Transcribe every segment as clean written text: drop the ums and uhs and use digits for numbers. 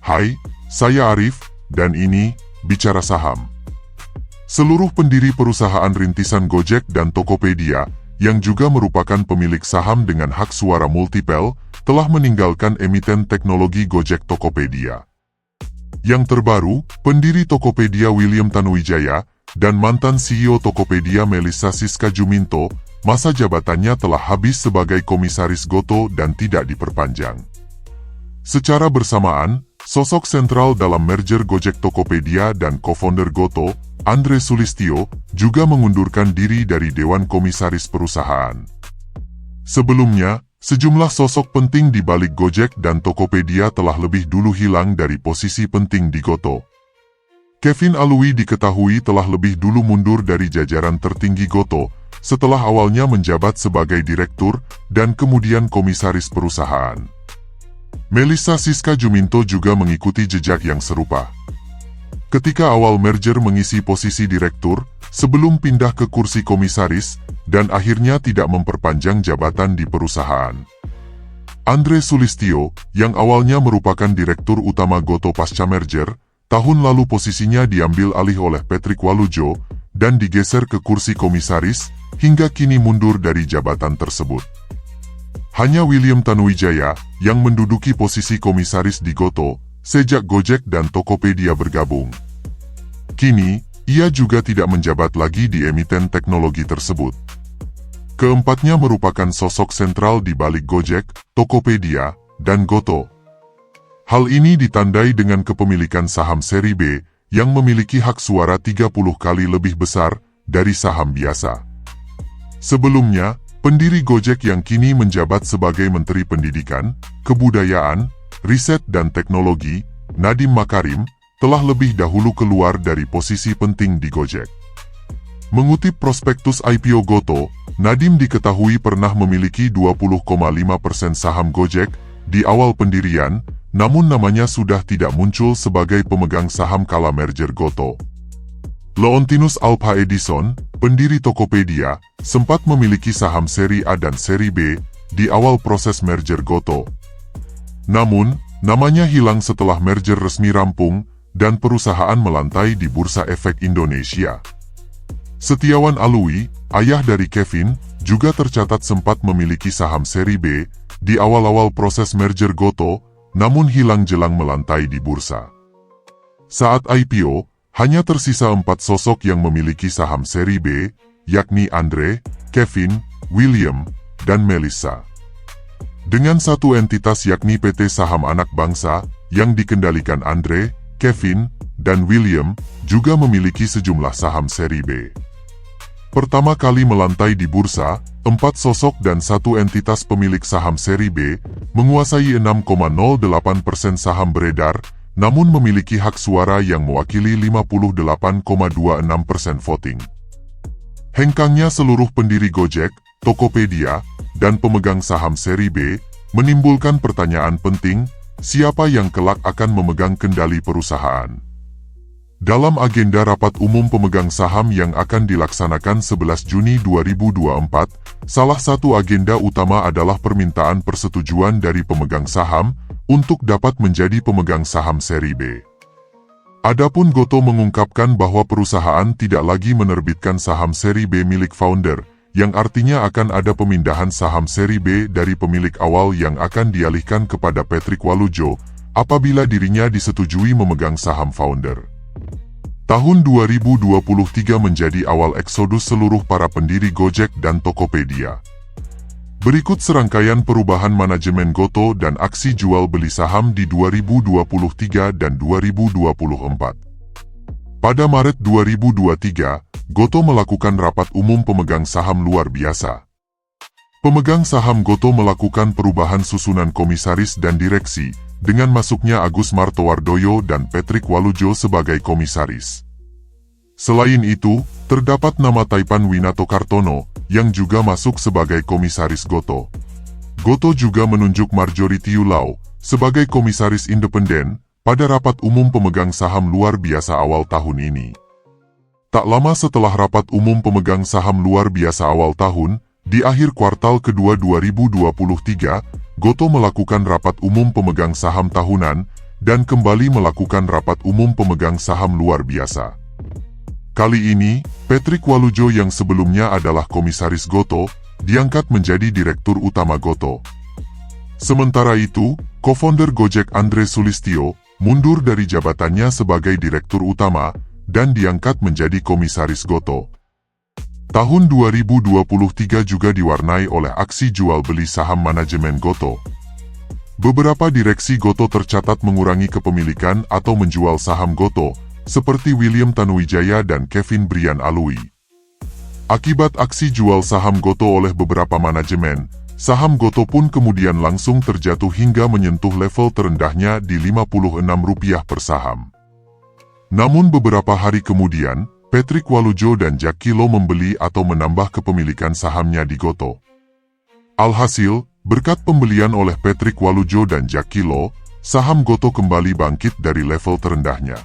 Hai, saya Arif, dan ini Bicara Saham. Seluruh pendiri perusahaan rintisan Gojek dan Tokopedia, yang juga merupakan pemilik saham dengan hak suara multipel, telah meninggalkan emiten teknologi Gojek Tokopedia. Yang terbaru, pendiri Tokopedia William Tanuwijaya, dan mantan CEO Tokopedia Melissa Siska Juminto, masa jabatannya telah habis sebagai komisaris Goto dan tidak diperpanjang. Secara bersamaan, sosok sentral dalam merger Gojek Tokopedia dan co-founder Goto, Andre Sulistyo, juga mengundurkan diri dari Dewan Komisaris perusahaan. Sebelumnya, sejumlah sosok penting di balik Gojek dan Tokopedia telah lebih dulu hilang dari posisi penting di Goto. Kevin Alui diketahui telah lebih dulu mundur dari jajaran tertinggi Goto, setelah awalnya menjabat sebagai direktur dan kemudian komisaris perusahaan. Melissa Siska Juminto juga mengikuti jejak yang serupa. Ketika awal merger mengisi posisi direktur, sebelum pindah ke kursi komisaris, dan akhirnya tidak memperpanjang jabatan di perusahaan. Andre Sulistyo, yang awalnya merupakan direktur utama Goto pasca merger, tahun lalu posisinya diambil alih oleh Patrick Walujo, dan digeser ke kursi komisaris, hingga kini mundur dari jabatan tersebut. Hanya William Tanuwijaya, yang menduduki posisi komisaris di Goto, sejak Gojek dan Tokopedia bergabung. Kini, ia juga tidak menjabat lagi di emiten teknologi tersebut. Keempatnya merupakan sosok sentral di balik Gojek, Tokopedia, dan Goto. Hal ini ditandai dengan kepemilikan saham seri B, yang memiliki hak suara 30 kali lebih besar dari saham biasa. Sebelumnya, pendiri Gojek yang kini menjabat sebagai Menteri Pendidikan, Kebudayaan, Riset dan Teknologi, Nadiem Makarim, telah lebih dahulu keluar dari posisi penting di Gojek. Mengutip prospektus IPO Goto, Nadiem diketahui pernah memiliki 20,5% saham Gojek di awal pendirian, namun namanya sudah tidak muncul sebagai pemegang saham kala merger Goto. Leontinus Alpha Edison, pendiri Tokopedia, sempat memiliki saham seri A dan seri B di awal proses merger Goto. Namun, namanya hilang setelah merger resmi rampung dan perusahaan melantai di Bursa Efek Indonesia. Setiawan Alui, ayah dari Kevin, juga tercatat sempat memiliki saham seri B di awal-awal proses merger Goto, namun hilang jelang melantai di bursa. Saat IPO, hanya tersisa 4 sosok yang memiliki saham seri B, yakni Andre, Kevin, William, dan Melissa. Dengan satu entitas yakni PT Saham Anak Bangsa, yang dikendalikan Andre, Kevin, dan William, juga memiliki sejumlah saham seri B. Pertama kali melantai di bursa, 4 sosok dan satu entitas pemilik saham seri B, menguasai 6,08% saham beredar, namun memiliki hak suara yang mewakili 58,26% voting. Hengkangnya seluruh pendiri Gojek, Tokopedia, dan pemegang saham seri B, menimbulkan pertanyaan penting, siapa yang kelak akan memegang kendali perusahaan? Dalam agenda rapat umum pemegang saham yang akan dilaksanakan 11 Juni 2024, salah satu agenda utama adalah permintaan persetujuan dari pemegang saham untuk dapat menjadi pemegang saham seri B. Adapun Goto mengungkapkan bahwa perusahaan tidak lagi menerbitkan saham seri B milik founder, yang artinya akan ada pemindahan saham seri B dari pemilik awal yang akan dialihkan kepada Patrick Walujo, apabila dirinya disetujui memegang saham founder. Tahun 2023 menjadi awal eksodus seluruh para pendiri Gojek dan Tokopedia. Berikut serangkaian perubahan manajemen Goto dan aksi jual beli saham di 2023 dan 2024. Pada Maret 2023, Goto melakukan rapat umum pemegang saham luar biasa. Pemegang saham Goto melakukan perubahan susunan komisaris dan direksi, dengan masuknya Agus Martowardoyo dan Patrick Walujo sebagai komisaris. Selain itu, terdapat nama Taipan Winatokartono, yang juga masuk sebagai komisaris Goto. Goto juga menunjuk Marjorie Tiulau sebagai komisaris independen pada rapat umum pemegang saham luar biasa awal tahun ini. Tak lama setelah rapat umum pemegang saham luar biasa awal tahun, di akhir kuartal kedua 2023, Goto melakukan rapat umum pemegang saham tahunan dan kembali melakukan rapat umum pemegang saham luar biasa. Kali ini, Patrick Walujo yang sebelumnya adalah komisaris Gotoh, diangkat menjadi direktur utama Gotoh. Sementara itu, co-founder Gojek Andre Sulistyo mundur dari jabatannya sebagai direktur utama dan diangkat menjadi komisaris Gotoh. Tahun 2023 juga diwarnai oleh aksi jual beli saham manajemen Gotoh. Beberapa direksi Gotoh tercatat mengurangi kepemilikan atau menjual saham Gotoh, seperti William Tanuwijaya dan Kevin Brian Alui. Akibat aksi jual saham Gotoh oleh beberapa manajemen, saham Gotoh pun kemudian langsung terjatuh hingga menyentuh level terendahnya di Rp56 per saham. Namun beberapa hari kemudian, Patrick Walujo dan Jack Kilo membeli atau menambah kepemilikan sahamnya di Gotoh. Alhasil, berkat pembelian oleh Patrick Walujo dan Jack Kilo, saham Gotoh kembali bangkit dari level terendahnya.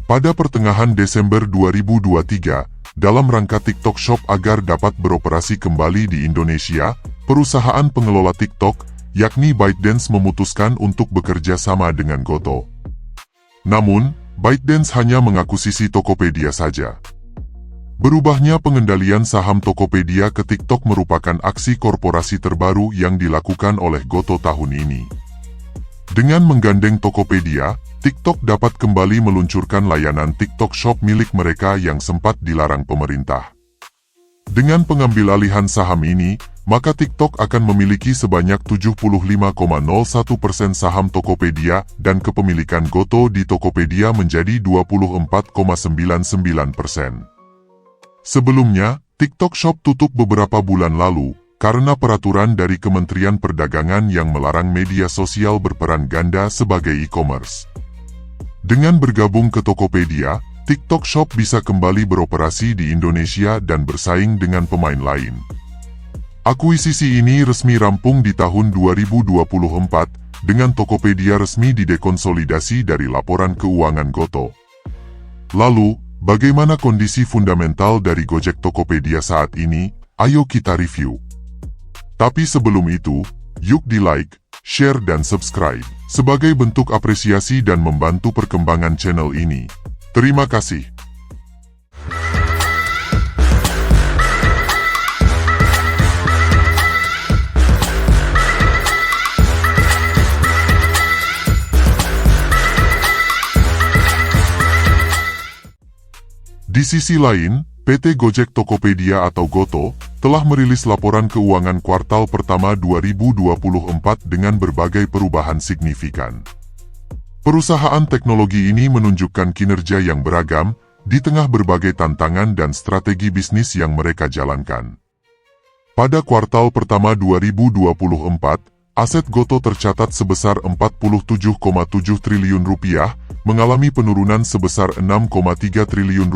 Pada pertengahan Desember 2023, dalam rangka TikTok Shop agar dapat beroperasi kembali di Indonesia, perusahaan pengelola TikTok, yakni ByteDance memutuskan untuk bekerja sama dengan Gotoh. Namun, ByteDance hanya mengakuisisi Tokopedia saja. Berubahnya pengendalian saham Tokopedia ke TikTok merupakan aksi korporasi terbaru yang dilakukan oleh Gotoh tahun ini. Dengan menggandeng Tokopedia, TikTok dapat kembali meluncurkan layanan TikTok Shop milik mereka yang sempat dilarang pemerintah. Dengan pengambil alihan saham ini, maka TikTok akan memiliki sebanyak 75,01% saham Tokopedia dan kepemilikan Gotoh di Tokopedia menjadi 24,99%. Sebelumnya, TikTok Shop tutup beberapa bulan lalu karena peraturan dari Kementerian Perdagangan yang melarang media sosial berperan ganda sebagai e-commerce. Dengan bergabung ke Tokopedia, TikTok Shop bisa kembali beroperasi di Indonesia dan bersaing dengan pemain lain. Akuisisi ini resmi rampung di tahun 2024, dengan Tokopedia resmi didekonsolidasi dari laporan keuangan Gotoh. Lalu, bagaimana kondisi fundamental dari Gojek Tokopedia saat ini? Ayo kita review. Tapi sebelum itu, yuk di-like, share dan subscribe, sebagai bentuk apresiasi dan membantu perkembangan channel ini. Terima kasih. Di sisi lain, PT Gojek Tokopedia atau Gotoh telah merilis laporan keuangan kuartal pertama 2024 dengan berbagai perubahan signifikan. Perusahaan teknologi ini menunjukkan kinerja yang beragam di tengah berbagai tantangan dan strategi bisnis yang mereka jalankan. Pada kuartal pertama 2024, aset Gotoh tercatat sebesar Rp47,7 triliun, mengalami penurunan sebesar Rp6,3 triliun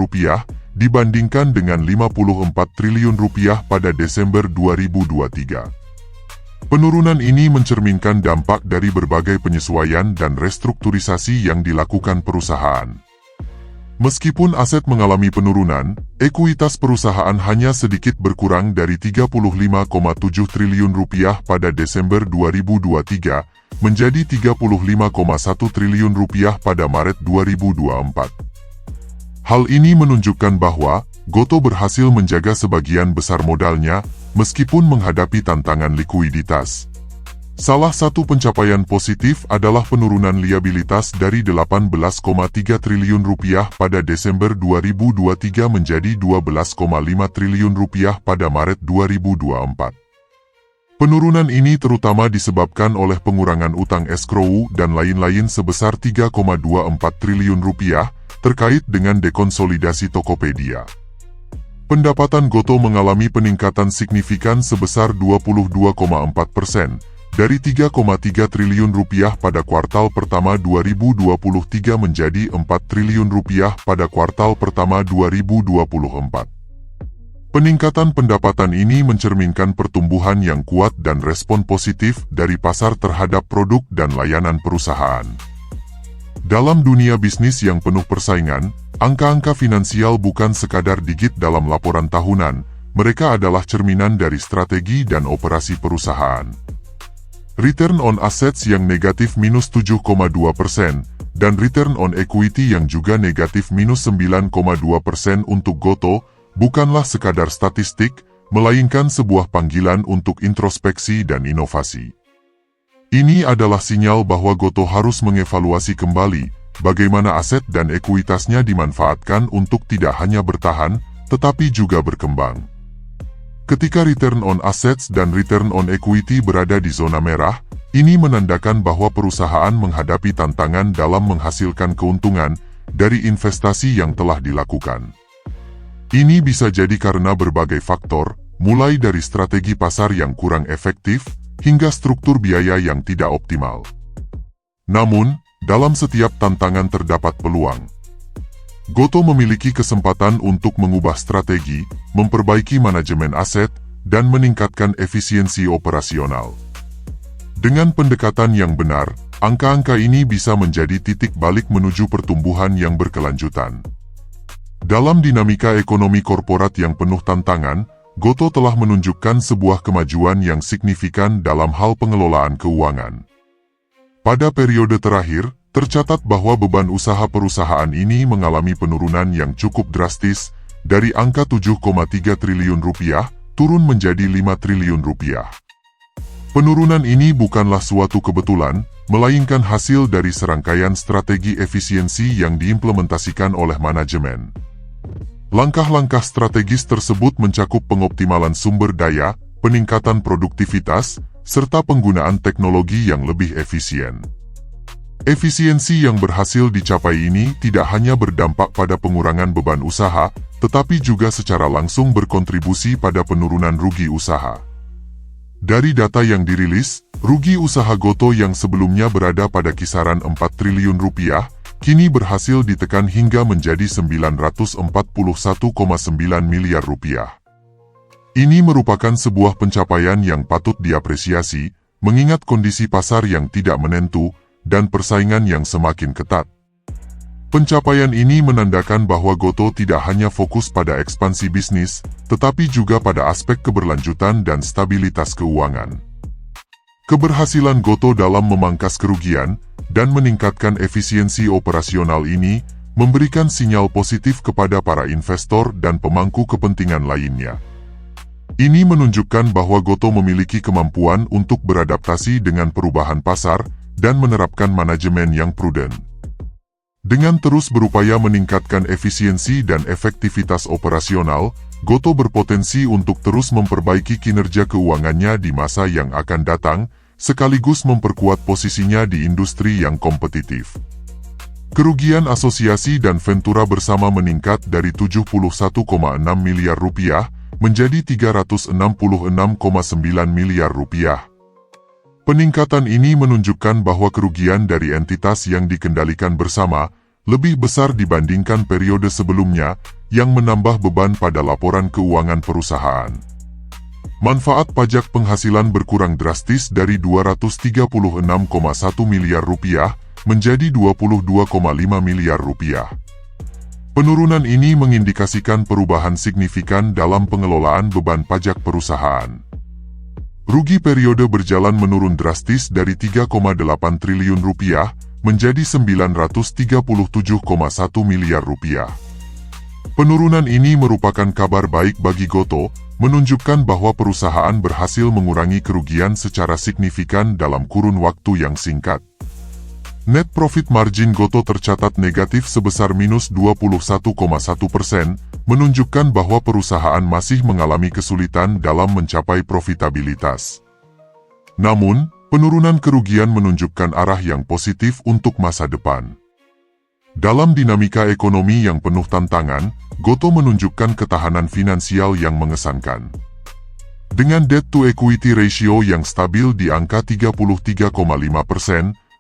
dibandingkan dengan Rp54 triliun pada Desember 2023. Penurunan ini mencerminkan dampak dari berbagai penyesuaian dan restrukturisasi yang dilakukan perusahaan. Meskipun aset mengalami penurunan, ekuitas perusahaan hanya sedikit berkurang dari Rp35,7 triliun pada Desember 2023 menjadi Rp35,1 triliun pada Maret 2024. Hal ini menunjukkan bahwa Gotoh berhasil menjaga sebagian besar modalnya meskipun menghadapi tantangan likuiditas. Salah satu pencapaian positif adalah penurunan liabilitas dari Rp18,3 triliun pada Desember 2023 menjadi Rp12,5 triliun pada Maret 2024. Penurunan ini terutama disebabkan oleh pengurangan utang escrow dan lain-lain sebesar Rp3,24 triliun terkait dengan dekonsolidasi Tokopedia. Pendapatan Gotoh mengalami peningkatan signifikan sebesar 22,4%, dari Rp3,3 triliun pada kuartal pertama 2023 menjadi Rp4 triliun pada kuartal pertama 2024. Peningkatan pendapatan ini mencerminkan pertumbuhan yang kuat dan respon positif dari pasar terhadap produk dan layanan perusahaan. Dalam dunia bisnis yang penuh persaingan, angka-angka finansial bukan sekadar digit dalam laporan tahunan, mereka adalah cerminan dari strategi dan operasi perusahaan. return on assets yang negatif minus 7,2%, dan return on equity yang juga negatif minus 9,2% untuk Gotoh, bukanlah sekadar statistik, melainkan sebuah panggilan untuk introspeksi dan inovasi. Ini adalah sinyal bahwa Gotoh harus mengevaluasi kembali bagaimana aset dan ekuitasnya dimanfaatkan untuk tidak hanya bertahan, tetapi juga berkembang. Ketika return on assets dan return on equity berada di zona merah, ini menandakan bahwa perusahaan menghadapi tantangan dalam menghasilkan keuntungan dari investasi yang telah dilakukan. Ini bisa jadi karena berbagai faktor, mulai dari strategi pasar yang kurang efektif, hingga struktur biaya yang tidak optimal. Namun, dalam setiap tantangan terdapat peluang. Gotoh memiliki kesempatan untuk mengubah strategi, memperbaiki manajemen aset, dan meningkatkan efisiensi operasional. Dengan pendekatan yang benar, angka-angka ini bisa menjadi titik balik menuju pertumbuhan yang berkelanjutan. Dalam dinamika ekonomi korporat yang penuh tantangan, Gotoh telah menunjukkan sebuah kemajuan yang signifikan dalam hal pengelolaan keuangan. Pada periode terakhir, tercatat bahwa beban usaha perusahaan ini mengalami penurunan yang cukup drastis, dari angka 7,3 triliun rupiah, turun menjadi 5 triliun rupiah. Penurunan ini bukanlah suatu kebetulan, melainkan hasil dari serangkaian strategi efisiensi yang diimplementasikan oleh manajemen. Langkah-langkah strategis tersebut mencakup pengoptimalan sumber daya, peningkatan produktivitas, serta penggunaan teknologi yang lebih efisien. Efisiensi yang berhasil dicapai ini tidak hanya berdampak pada pengurangan beban usaha, tetapi juga secara langsung berkontribusi pada penurunan rugi usaha. Dari data yang dirilis, rugi usaha Gotoh yang sebelumnya berada pada kisaran 4 triliun rupiah, kini berhasil ditekan hingga menjadi 941,9 miliar rupiah. Ini merupakan sebuah pencapaian yang patut diapresiasi, mengingat kondisi pasar yang tidak menentu, dan persaingan yang semakin ketat. Pencapaian ini menandakan bahwa Gotoh tidak hanya fokus pada ekspansi bisnis, tetapi juga pada aspek keberlanjutan dan stabilitas keuangan. Keberhasilan Gotoh dalam memangkas kerugian dan meningkatkan efisiensi operasional ini memberikan sinyal positif kepada para investor dan pemangku kepentingan lainnya. Ini menunjukkan bahwa Gotoh memiliki kemampuan untuk beradaptasi dengan perubahan pasar dan menerapkan manajemen yang prudent. Dengan terus berupaya meningkatkan efisiensi dan efektivitas operasional, Gotoh berpotensi untuk terus memperbaiki kinerja keuangannya di masa yang akan datang, sekaligus memperkuat posisinya di industri yang kompetitif. Kerugian asosiasi dan Ventura bersama meningkat dari 71,6 miliar rupiah menjadi 366,9 miliar rupiah. Peningkatan ini menunjukkan bahwa kerugian dari entitas yang dikendalikan bersama lebih besar dibandingkan periode sebelumnya, yang menambah beban pada laporan keuangan perusahaan. Manfaat pajak penghasilan berkurang drastis dari 236,1 miliar rupiah menjadi 22,5 miliar rupiah. Penurunan ini mengindikasikan perubahan signifikan dalam pengelolaan beban pajak perusahaan. Rugi periode berjalan menurun drastis dari 3,8 triliun rupiah menjadi 937,1 miliar rupiah. Penurunan ini merupakan kabar baik bagi Gotoh, menunjukkan bahwa perusahaan berhasil mengurangi kerugian secara signifikan dalam kurun waktu yang singkat. Net profit margin Gotoh tercatat negatif sebesar minus 21,1%, menunjukkan bahwa perusahaan masih mengalami kesulitan dalam mencapai profitabilitas. Namun, penurunan kerugian menunjukkan arah yang positif untuk masa depan. Dalam dinamika ekonomi yang penuh tantangan, Gotoh menunjukkan ketahanan finansial yang mengesankan. Dengan debt-to-equity ratio yang stabil di angka 33,5%,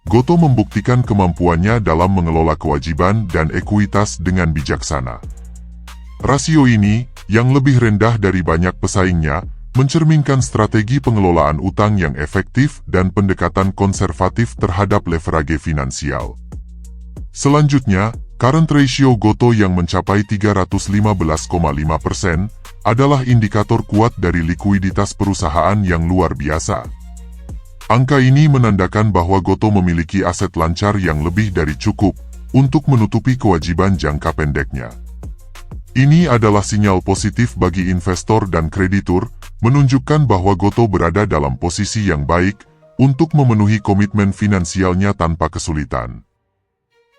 Gotoh membuktikan kemampuannya dalam mengelola kewajiban dan ekuitas dengan bijaksana. Rasio ini, yang lebih rendah dari banyak pesaingnya, mencerminkan strategi pengelolaan utang yang efektif dan pendekatan konservatif terhadap leverage finansial. Selanjutnya, current ratio Gotoh yang mencapai 315,5% adalah indikator kuat dari likuiditas perusahaan yang luar biasa. Angka ini menandakan bahwa Gotoh memiliki aset lancar yang lebih dari cukup untuk menutupi kewajiban jangka pendeknya. Ini adalah sinyal positif bagi investor dan kreditur, menunjukkan bahwa Gotoh berada dalam posisi yang baik untuk memenuhi komitmen finansialnya tanpa kesulitan.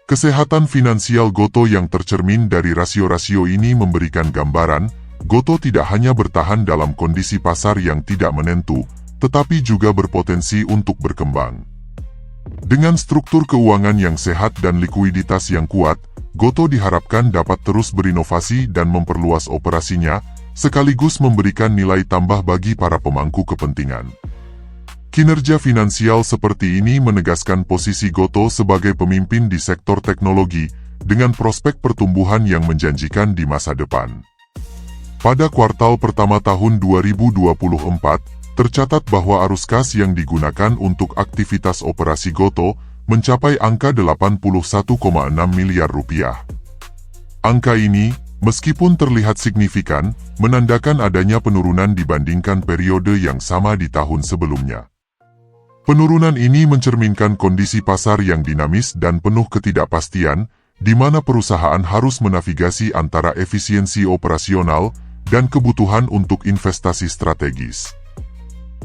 Kesehatan finansial Gotoh yang tercermin dari rasio-rasio ini memberikan gambaran, Gotoh tidak hanya bertahan dalam kondisi pasar yang tidak menentu, tetapi juga berpotensi untuk berkembang. Dengan struktur keuangan yang sehat dan likuiditas yang kuat, Gotoh diharapkan dapat terus berinovasi dan memperluas operasinya, sekaligus memberikan nilai tambah bagi para pemangku kepentingan. Kinerja finansial seperti ini menegaskan posisi Gotoh sebagai pemimpin di sektor teknologi, dengan prospek pertumbuhan yang menjanjikan di masa depan. Pada kuartal pertama tahun 2024, tercatat bahwa arus kas yang digunakan untuk aktivitas operasi Gotoh mencapai angka 81,6 miliar rupiah. Angka ini, meskipun terlihat signifikan, menandakan adanya penurunan dibandingkan periode yang sama di tahun sebelumnya. Penurunan ini mencerminkan kondisi pasar yang dinamis dan penuh ketidakpastian, di mana perusahaan harus menavigasi antara efisiensi operasional dan kebutuhan untuk investasi strategis.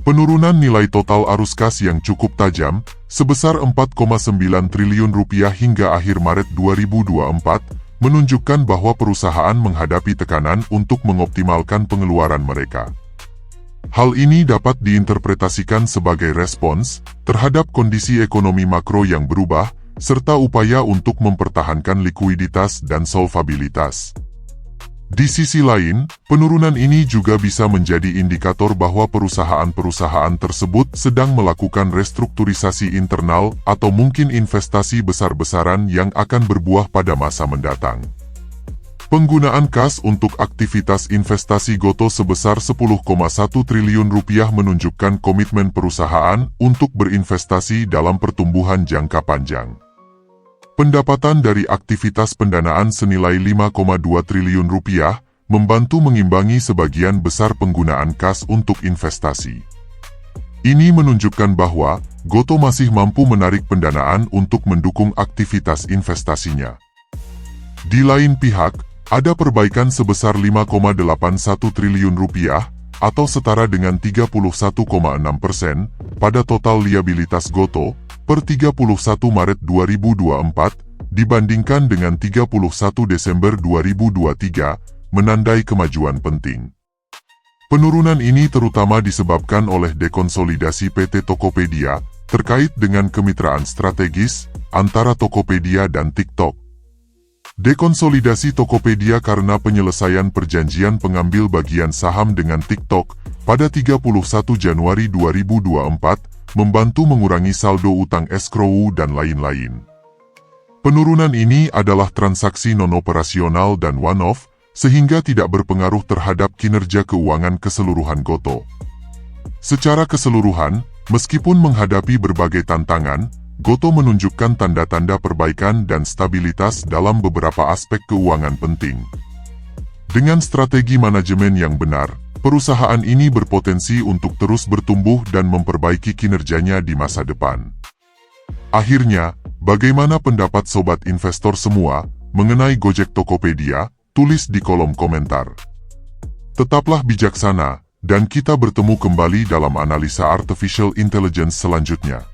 Penurunan nilai total arus kas yang cukup tajam, sebesar 4,9 triliun rupiah hingga akhir Maret 2024, menunjukkan bahwa perusahaan menghadapi tekanan untuk mengoptimalkan pengeluaran mereka. Hal ini dapat diinterpretasikan sebagai respons terhadap kondisi ekonomi makro yang berubah, serta upaya untuk mempertahankan likuiditas dan solvabilitas. Di sisi lain, penurunan ini juga bisa menjadi indikator bahwa perusahaan-perusahaan tersebut sedang melakukan restrukturisasi internal atau mungkin investasi besar-besaran yang akan berbuah pada masa mendatang. Penggunaan kas untuk aktivitas investasi Gotoh sebesar 10,1 triliun rupiah menunjukkan komitmen perusahaan untuk berinvestasi dalam pertumbuhan jangka panjang. Pendapatan dari aktivitas pendanaan senilai 5,2 triliun rupiah membantu mengimbangi sebagian besar penggunaan kas untuk investasi. Ini menunjukkan bahwa Gotoh masih mampu menarik pendanaan untuk mendukung aktivitas investasinya. Di lain pihak, ada perbaikan sebesar 5,81 triliun rupiah atau setara dengan 31,6% pada total liabilitas Gotoh per 31 Maret 2024 dibandingkan dengan 31 Desember 2023, menandai kemajuan penting. Penurunan ini terutama disebabkan oleh dekonsolidasi PT Tokopedia terkait dengan kemitraan strategis antara Tokopedia dan TikTok. Dekonsolidasi Tokopedia karena penyelesaian perjanjian pengambil bagian saham dengan TikTok pada 31 Januari 2024 membantu mengurangi saldo utang escrow dan lain-lain. Penurunan ini adalah transaksi non-operasional dan one-off, sehingga tidak berpengaruh terhadap kinerja keuangan keseluruhan Gotoh. Secara keseluruhan, meskipun menghadapi berbagai tantangan, Gotoh menunjukkan tanda-tanda perbaikan dan stabilitas dalam beberapa aspek keuangan penting. Dengan strategi manajemen yang benar, perusahaan ini berpotensi untuk terus bertumbuh dan memperbaiki kinerjanya di masa depan. Akhirnya, bagaimana pendapat sobat investor semua mengenai Gojek Tokopedia? Tulis di kolom komentar. Tetaplah bijaksana, dan kita bertemu kembali dalam analisa Artificial Intelligence selanjutnya.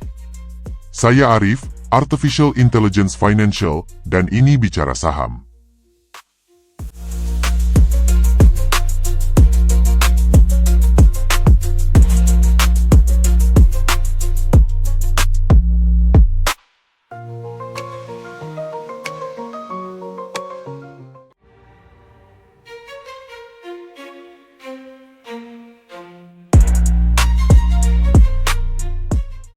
Saya Arif, Artificial Intelligence Financial, dan ini Bicara Saham.